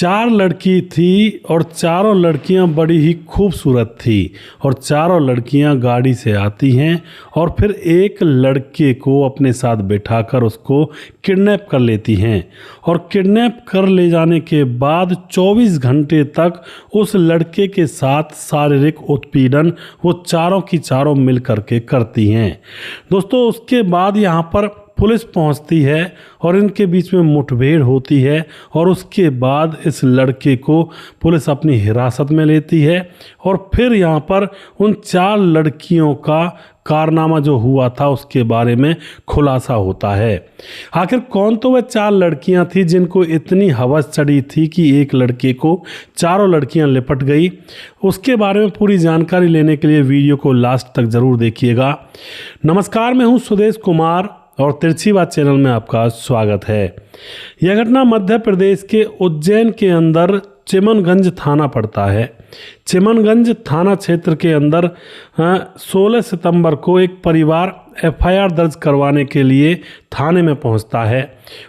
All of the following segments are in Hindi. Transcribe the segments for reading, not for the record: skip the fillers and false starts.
4 लड़की थी और चारों लड़कियां बड़ी ही खूबसूरत थी और चारों लड़कियां गाड़ी से आती हैं और फिर एक लड़के को अपने साथ बिठाकर उसको किडनैप कर लेती हैं और किडनैप कर ले जाने के बाद 24 घंटे तक उस लड़के के साथ शारीरिक उत्पीड़न वो चारों की चारों मिल करके करती हैं। दोस्तों उसके बाद यहाँ पर पुलिस पहुंचती है और इनके बीच में मुठभेड़ होती है और उसके बाद इस लड़के को पुलिस अपनी हिरासत में लेती है और फिर यहाँ पर उन 4 लड़कियों का कारनामा जो हुआ था उसके बारे में खुलासा होता है। आखिर कौन तो वह 4 लड़कियां थी जिनको इतनी हवस चढ़ी थी कि एक लड़के को चारों लड़कियां लिपट गई, उसके बारे में पूरी जानकारी लेने के लिए वीडियो को लास्ट तक ज़रूर देखिएगा। नमस्कार, मैं हूं सुदेश कुमार और तिरछी बात चैनल में आपका स्वागत है। यह घटना मध्य प्रदेश के उज्जैन के अंदर चिमनगंज थाना पड़ता है। चिमनगंज थाना क्षेत्र के अंदर 16 सितंबर को एक परिवार एफआईआर दर्ज करवाने के लिए थाने में पहुंचता है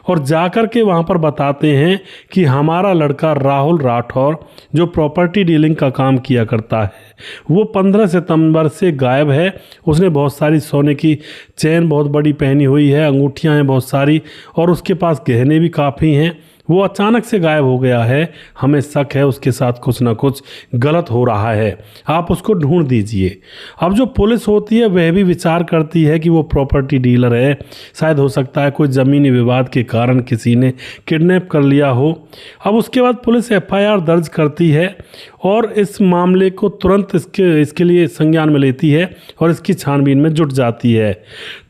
और जाकर के वहां पर बताते हैं कि हमारा लड़का राहुल राठौर जो प्रॉपर्टी डीलिंग का काम किया करता है वो 15 सितंबर से गायब है। उसने बहुत सारी सोने की चेन बहुत बड़ी पहनी हुई है, अंगूठियां हैं बहुत सारी और उसके पास गहने भी काफ़ी हैं। वो अचानक से गायब हो गया है, हमें शक है उसके साथ कुछ ना कुछ गलत हो रहा है, आप उसको ढूंढ दीजिए। अब जो पुलिस होती है वह भी विचार करती है कि वो प्रॉपर्टी डीलर है, शायद हो सकता है कोई ज़मीनी विवाद के कारण किसी ने किडनैप कर लिया हो। अब उसके बाद पुलिस एफआईआर दर्ज करती है और इस मामले को तुरंत इसके लिए संज्ञान में लेती है और इसकी छानबीन में जुट जाती है।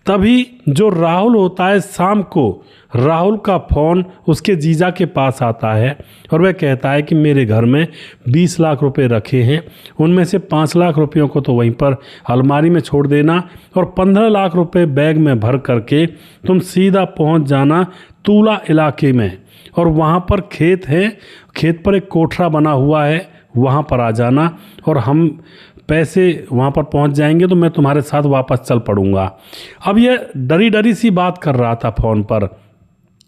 तभी जो राहुल होता है, शाम को राहुल का फ़ोन उसके जीजा के पास आता है और वह कहता है कि मेरे घर में 20 लाख रुपए रखे हैं, उनमें से 5 लाख रुपयों को तो वहीं पर अलमारी में छोड़ देना और 15 लाख रुपए बैग में भर करके तुम सीधा पहुंच जाना तूला इलाके में और वहां पर खेत है, खेत पर एक कोठरा बना हुआ है, वहां पर आ जाना और हम पैसे वहाँ पर पहुँच जाएंगे तो मैं तुम्हारे साथ वापस चल पड़ूँगा। अब यह डरी डरी सी बात कर रहा था फ़ोन पर।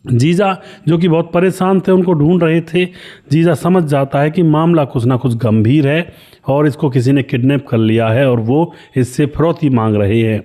जीजा जो कि बहुत परेशान थे, उनको ढूंढ रहे थे। जीजा समझ जाता है कि मामला कुछ ना कुछ गंभीर है और इसको किसी ने किडनैप कर लिया है और वो इससे फिरौती मांग रहे हैं।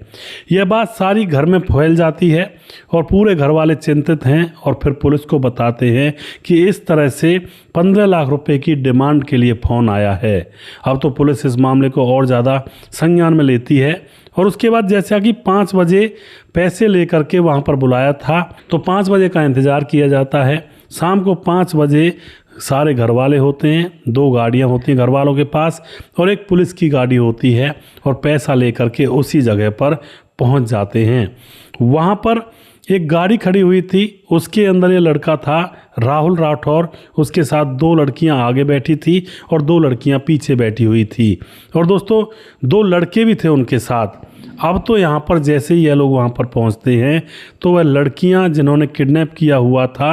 यह बात सारी घर में फैल जाती है और पूरे घर वाले चिंतित हैं और फिर पुलिस को बताते हैं कि इस तरह से 15 लाख रुपए की डिमांड के लिए फ़ोन आया है। अब तो पुलिस इस मामले को और ज़्यादा संज्ञान में लेती है और उसके बाद जैसा कि 5 बजे पैसे लेकर के वहाँ पर बुलाया था तो 5 बजे का इंतज़ार किया जाता है। शाम को 5 बजे सारे घर वाले होते हैं, 2 गाड़ियाँ होती हैं घर वालों के पास और एक पुलिस की गाड़ी होती है और पैसा लेकर के उसी जगह पर पहुँच जाते हैं। वहाँ पर एक गाड़ी खड़ी हुई थी, उसके अंदर ये लड़का था राहुल राठौर, उसके साथ 2 लड़कियां आगे बैठी थी और 2 लड़कियां पीछे बैठी हुई थी और दोस्तों 2 लड़के भी थे उनके साथ। अब तो यहाँ पर जैसे ही ये लोग वहाँ पर पहुँचते हैं तो वह लड़कियाँ जिन्होंने किडनैप किया हुआ था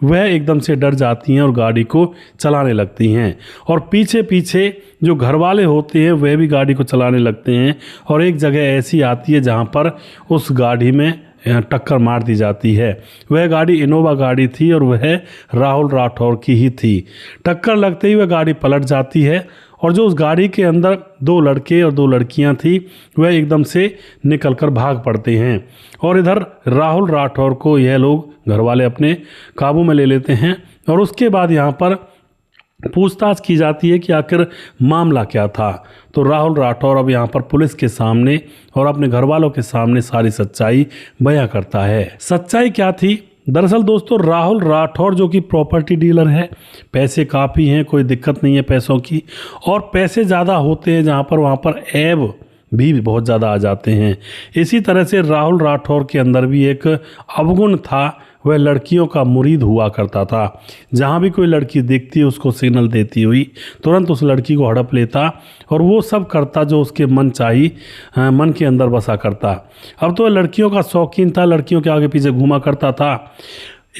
वह एकदम से डर जाती हैं और गाड़ी को चलाने लगती हैं और पीछे पीछे जो घर वाले होते हैं वह भी गाड़ी को चलाने लगते हैं और एक जगह ऐसी आती है जहाँ पर उस गाड़ी में टक्कर मार दी जाती है। वह गाड़ी इनोवा गाड़ी थी और वह राहुल राठौर की ही थी। टक्कर लगते ही वह गाड़ी पलट जाती है और जो उस गाड़ी के अंदर 2 लड़के और 2 लड़कियां थी वह एकदम से निकलकर भाग पड़ते हैं और इधर राहुल राठौर को यह लोग घर वाले अपने काबू में ले लेते हैं और उसके बाद यहाँ पर पूछताछ की जाती है कि आखिर मामला क्या था। तो राहुल राठौर अब यहाँ पर पुलिस के सामने और अपने घर वालों के सामने सारी सच्चाई बयां करता है। सच्चाई क्या थी? दरअसल दोस्तों राहुल राठौर जो कि प्रॉपर्टी डीलर है, पैसे काफ़ी हैं, कोई दिक्कत नहीं है पैसों की और पैसे ज़्यादा होते हैं जहाँ पर वहाँ पर ऐब भी बहुत ज़्यादा आ जाते हैं। इसी तरह से राहुल राठौर के अंदर भी एक अवगुण था, वह लड़कियों का मुरीद हुआ करता था। जहाँ भी कोई लड़की देखती उसको सिग्नल देती हुई तुरंत उस लड़की को हड़प लेता और वो सब करता जो उसके मन मन के अंदर बसा करता। अब तो वह लड़कियों का शौकीन था, लड़कियों के आगे पीछे घूमा करता था।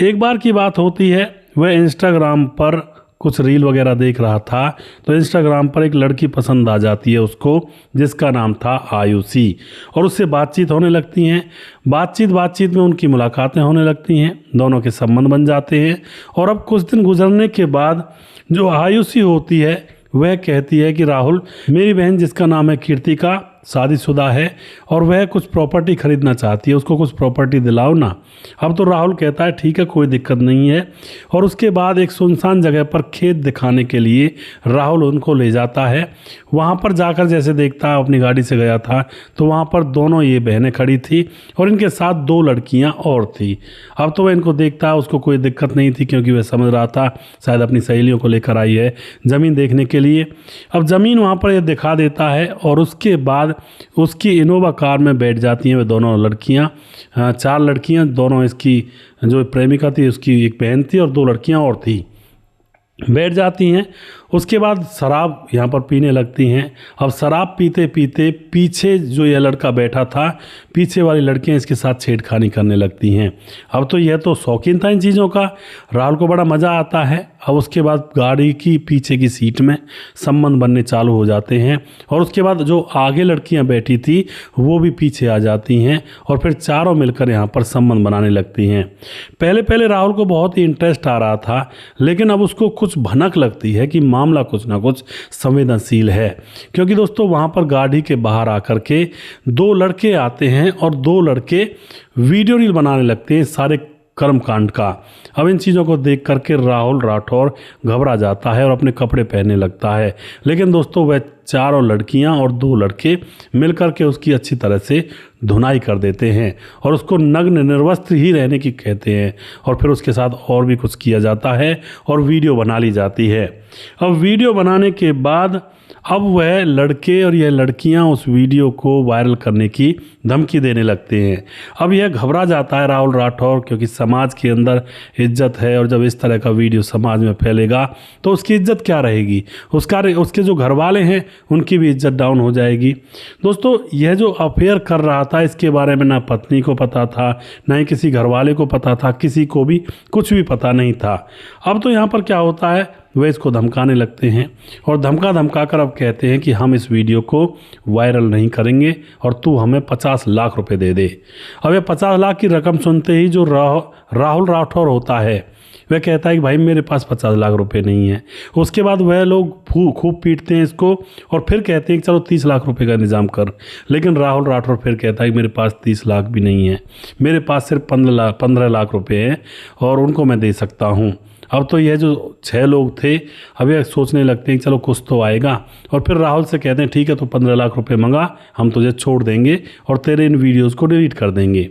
एक बार की बात होती है, वह इंस्टाग्राम पर कुछ रील वगैरह देख रहा था तो इंस्टाग्राम पर एक लड़की पसंद आ जाती है उसको, जिसका नाम था आयुषी, और उससे बातचीत होने लगती हैं। बातचीत में उनकी मुलाकातें होने लगती हैं, दोनों के संबंध बन जाते हैं। और अब कुछ दिन गुजरने के बाद जो आयुषी होती है वह कहती है कि राहुल, मेरी बहन जिसका नाम है कीर्तिका शादीशुदा है और वह कुछ प्रॉपर्टी खरीदना चाहती है, उसको कुछ प्रॉपर्टी दिलाओ ना। अब तो राहुल कहता है ठीक है, कोई दिक्कत नहीं है। और उसके बाद एक सुनसान जगह पर खेत दिखाने के लिए राहुल उनको ले जाता है। वहाँ पर जाकर जैसे देखता है, अपनी गाड़ी से गया था तो वहाँ पर दोनों ये बहनें खड़ी थी और इनके साथ 2 लड़कियाँ और थी। अब तो वह इनको देखता है, उसको कोई दिक्कत नहीं थी क्योंकि वह समझ रहा था शायद अपनी सहेलियों को लेकर आई है ज़मीन देखने के लिए। अब ज़मीन वहाँ पर यह दिखा देता है और उसके बाद उसकी इनोवा कार में बैठ जाती हैं वे दोनों लड़कियां, 4 लड़कियां, दोनों इसकी जो प्रेमिका थी उसकी एक बहन थी और 2 लड़कियां और थी, बैठ जाती हैं। उसके बाद शराब यहाँ पर पीने लगती हैं। अब शराब पीते पीते पीछे जो यह लड़का बैठा था, पीछे वाली लड़कियाँ इसके साथ छेड़खानी करने लगती हैं। अब तो यह तो शौकीन था इन चीज़ों का, राहुल को बड़ा मज़ा आता है। अब उसके बाद गाड़ी की पीछे की सीट में संबंध बनने चालू हो जाते हैं और उसके बाद जो आगे लड़कियां बैठी थी वो भी पीछे आ जाती हैं और फिर चारों मिलकर यहाँ पर संबंध बनाने लगती हैं। पहले पहले राहुल को बहुत ही इंटरेस्ट आ रहा था, लेकिन अब उसको कुछ भनक लगती है कि मामला कुछ ना कुछ संवेदनशील है, क्योंकि दोस्तों वहाँ पर गाड़ी के बाहर आकर के 2 लड़के आते हैं और 2 लड़के वीडियो रील बनाने लगते हैं सारे कर्मकांड का। अब इन चीज़ों को देख करके राहुल राठौर घबरा जाता है और अपने कपड़े पहनने लगता है, लेकिन दोस्तों वह चारों लड़कियां और 2 लड़के मिलकर के उसकी अच्छी तरह से धुनाई कर देते हैं और उसको नग्न निर्वस्त्र ही रहने की कहते हैं और फिर उसके साथ और भी कुछ किया जाता है और वीडियो बना ली जाती है। अब वीडियो बनाने के बाद अब वह लड़के और यह लड़कियां उस वीडियो को वायरल करने की धमकी देने लगते हैं। अब यह घबरा जाता है राहुल राठौर, क्योंकि समाज के अंदर इज्जत है और जब इस तरह का वीडियो समाज में फैलेगा तो उसकी इज्जत क्या रहेगी, उसके जो घर वाले हैं उनकी भी इज्जत डाउन हो जाएगी। दोस्तों यह जो अफेयर कर रहा था इसके बारे में ना पत्नी को पता था, ना ही किसी घर वाले को पता था, किसी को भी कुछ भी पता नहीं था। अब तो यहाँ पर क्या होता है, वे इसको धमकाने लगते हैं और धमका कर अब कहते हैं कि हम इस वीडियो को वायरल नहीं करेंगे और तू हमें 50 लाख रुपए दे दे। अब ये 50 लाख की रकम सुनते ही जो राहुल राठौर होता है वह कहता है कि भाई मेरे पास 50 लाख रुपए नहीं है। उसके बाद वह लोग खूब पीटते हैं इसको और फिर कहते हैं कि चलो 30 लाख रुपए का इंतजाम कर, लेकिन राहुल राठौर फिर कहता है कि मेरे पास 30 लाख भी नहीं है, मेरे पास सिर्फ 15 लाख रुपए हैं और उनको मैं दे सकता हूँ। अब तो यह जो 6 लोग थे अब यह सोचने लगते हैं कि चलो कुछ तो आएगा और फिर राहुल से कहते हैं ठीक है तो 15 लाख रुपए मंगा, हम तुझे छोड़ देंगे और तेरे इन वीडियोस को डिलीट कर देंगे।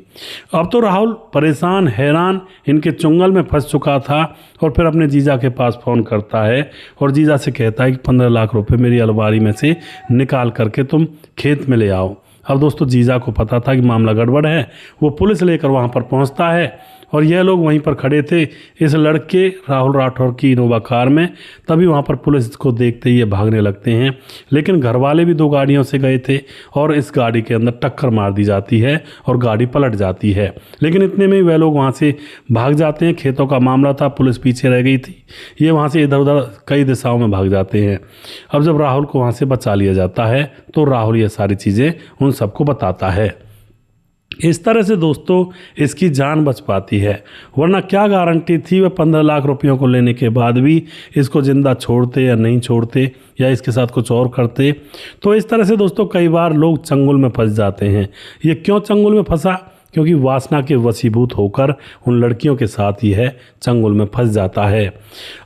अब तो राहुल परेशान हैरान इनके चुंगल में फंस चुका था और फिर अपने जीजा के पास फ़ोन करता है और जीजा से कहता है कि 15 लाख रुपए मेरी अलमारी में से निकाल करके तुम खेत में ले आओ। अब दोस्तों जीजा को पता था कि मामला गड़बड़ है, वो पुलिस लेकर वहाँ पर पहुँचता है और यह लोग वहीं पर खड़े थे इस लड़के राहुल राठौर की इनोवा कार में। तभी वहाँ पर पुलिस को देखते ही ये भागने लगते हैं, लेकिन घर वाले भी 2 गाड़ियों से गए थे और इस गाड़ी के अंदर टक्कर मार दी जाती है और गाड़ी पलट जाती है। लेकिन इतने में वह लोग वहाँ से भाग जाते हैं, खेतों का मामला था, पुलिस पीछे रह गई थी, ये वहाँ से इधर उधर कई दिशाओं में भाग जाते हैं। अब जब राहुल को वहाँ से बचा लिया जाता है तो राहुल ये सारी चीज़ें उन सबको बताता है। इस तरह से दोस्तों इसकी जान बच पाती है, वरना क्या गारंटी थी वह 15 लाख रुपयों को लेने के बाद भी इसको ज़िंदा छोड़ते या नहीं छोड़ते या इसके साथ कुछ और करते। तो इस तरह से दोस्तों कई बार लोग चंगुल में फंस जाते हैं। ये क्यों चंगुल में फंसा, क्योंकि वासना के वशीभूत होकर उन लड़कियों के साथ ही है चंगुल में फंस जाता है।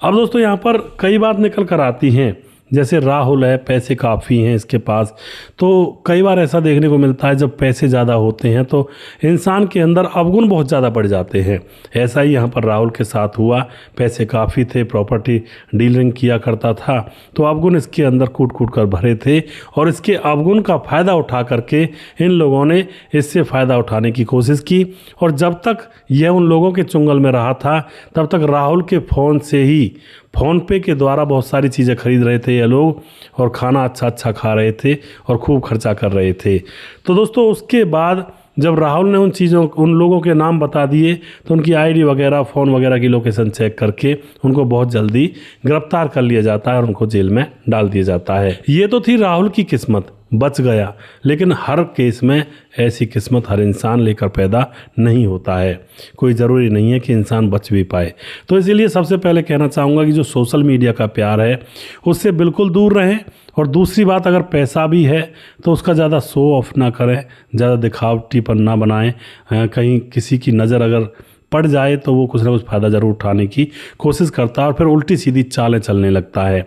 अब दोस्तों यहाँ पर कई बात निकल कर आती हैं, जैसे राहुल है, पैसे काफ़ी हैं इसके पास, तो कई बार ऐसा देखने को मिलता है जब पैसे ज़्यादा होते हैं तो इंसान के अंदर अवगुण बहुत ज़्यादा बढ़ जाते हैं। ऐसा ही यहाँ पर राहुल के साथ हुआ, पैसे काफ़ी थे, प्रॉपर्टी डीलिंग किया करता था, तो अवगुण इसके अंदर कूट कूट कर भरे थे और इसके अवगुण का फ़ायदा उठा करके इन लोगों ने इससे फ़ायदा उठाने की कोशिश की। और जब तक यह उन लोगों के चुंगल में रहा था तब तक राहुल के फ़ोन से ही, फ़ोन पे के द्वारा बहुत सारी चीज़ें खरीद रहे थे ये लोग और खाना अच्छा अच्छा खा रहे थे और खूब खर्चा कर रहे थे। तो दोस्तों उसके बाद जब राहुल ने उन लोगों के नाम बता दिए तो उनकी आईडी वगैरह, फ़ोन वगैरह की लोकेशन चेक करके उनको बहुत जल्दी गिरफ्तार कर लिया जाता है और उनको जेल में डाल दिया जाता है। ये तो थी राहुल की किस्मत, बच गया। लेकिन हर केस में ऐसी किस्मत हर इंसान लेकर पैदा नहीं होता है, कोई ज़रूरी नहीं है कि इंसान बच भी पाए। तो इसीलिए सबसे पहले कहना चाहूँगा कि जो सोशल मीडिया का प्यार है उससे बिल्कुल दूर रहें। और दूसरी बात, अगर पैसा भी है तो उसका ज़्यादा शो ऑफ ना करें, ज़्यादा दिखावटीपन ना बनाएं। कहीं किसी की नज़र अगर पड़ जाए तो वो कुछ ना कुछ फ़ायदा ज़रूर उठाने की कोशिश करता है और फिर उल्टी सीधी चालें चलने लगता है।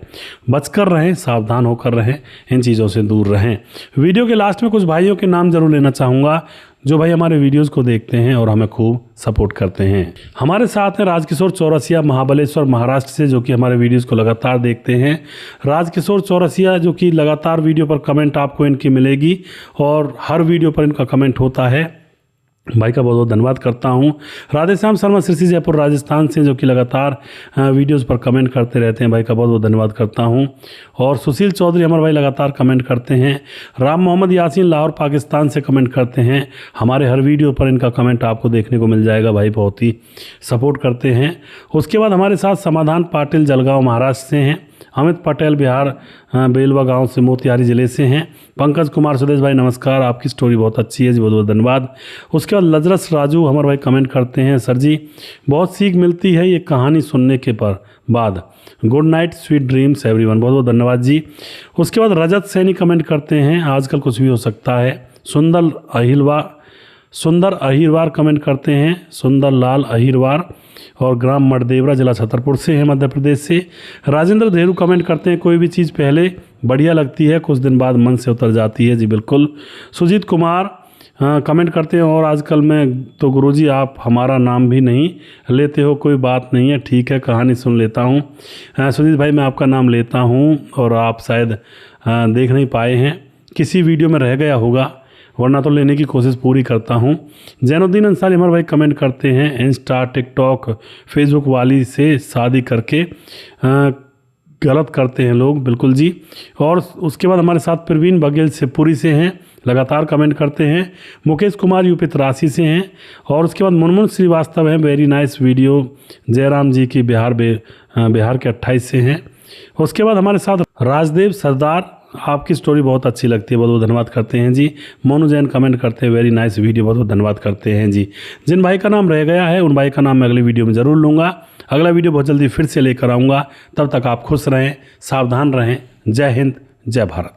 बचकर रहें, सावधान होकर रहें, इन चीज़ों से दूर रहें। वीडियो के लास्ट में कुछ भाइयों के नाम ज़रूर लेना चाहूँगा जो भाई हमारे वीडियोस को देखते हैं और हमें खूब सपोर्ट करते हैं। हमारे साथ हैं राजकिशोर चौरसिया, महाबलेश्वर, महाराष्ट्र से, जो कि हमारे वीडियोस को लगातार देखते हैं। राजकिशोर चौरसिया जो कि लगातार वीडियो पर कमेंट आपको इनकी मिलेगी और हर वीडियो पर इनका कमेंट होता है। भाई का बहुत बहुत धन्यवाद करता हूँ। राधेश्याम शर्मा सिरसी जयपुर राजस्थान से, जो कि लगातार वीडियोस पर कमेंट करते रहते हैं, भाई का बहुत बहुत धन्यवाद करता हूँ। और सुशील चौधरी हमारे भाई लगातार कमेंट करते हैं। राम मोहम्मद यासीन लाहौर पाकिस्तान से कमेंट करते हैं। हमारे हर वीडियो पर इनका कमेंट आपको देखने को मिल जाएगा, भाई बहुत ही सपोर्ट करते हैं। उसके बाद हमारे साथ समाधान पाटिल जलगांव महाराष्ट्र से हैं। अमित पटेल बिहार बेलवा गांव से, मोतिहारी ज़िले से हैं। पंकज कुमार सुदेश भाई नमस्कार, आपकी स्टोरी बहुत अच्छी है जी, बहुत बहुत धन्यवाद। उसके बाद लजरस राजू हमारे भाई कमेंट करते हैं, सर जी बहुत सीख मिलती है ये कहानी सुनने के बाद। Good night, sweet dreams everyone, बहुत बहुत धन्यवाद जी। उसके बाद रजत सैनी कमेंट करते हैं, आजकल कुछ भी हो सकता है। सुंदर अहिरवार कमेंट करते हैं, सुंदर लाल अहिरवार, और ग्राम मडदेवरा, जिला छतरपुर से हैं, मध्य प्रदेश से। राजेंद्र धेरू कमेंट करते हैं, कोई भी चीज़ पहले बढ़िया लगती है, कुछ दिन बाद मन से उतर जाती है, जी बिल्कुल। सुजीत कुमार कमेंट करते हैं, और आजकल में तो गुरुजी आप हमारा नाम भी नहीं लेते हो, कोई बात नहीं है, ठीक है, कहानी सुन लेता हूँ। सुजीत भाई मैं आपका नाम लेता हूँ और आप शायद देख नहीं पाए हैं, किसी वीडियो में रह गया होगा, वरना तो लेने की कोशिश पूरी करता हूँ। जैनुद्दीन अंसारी हमारे भाई कमेंट करते हैं, इंस्टा, टिकटॉक, फेसबुक वाली से शादी करके गलत करते हैं लोग, बिल्कुल जी। और उसके बाद हमारे साथ प्रवीण बघेल से पुरी से हैं, लगातार कमेंट करते हैं। मुकेश कुमार यूपी तरासी से हैं। और उसके बाद मुनमुन श्रीवास्तव हैं, वेरी नाइस वीडियो, जयराम जी की बिहार के 28 से हैं। उसके बाद हमारे साथ राजदेव सरदार, आपकी स्टोरी बहुत अच्छी लगती है, बहुत बहुत धन्यवाद करते हैं जी। मोनू जैन कमेंट करते हैं, वेरी नाइस वीडियो, बहुत बहुत धन्यवाद करते हैं जी। जिन भाई का नाम रह गया है उन भाई का नाम मैं अगली वीडियो में ज़रूर लूँगा। अगला वीडियो बहुत जल्दी फिर से लेकर आऊँगा, तब तक आप खुश रहें, सावधान रहें। जय हिंद, जय भारत।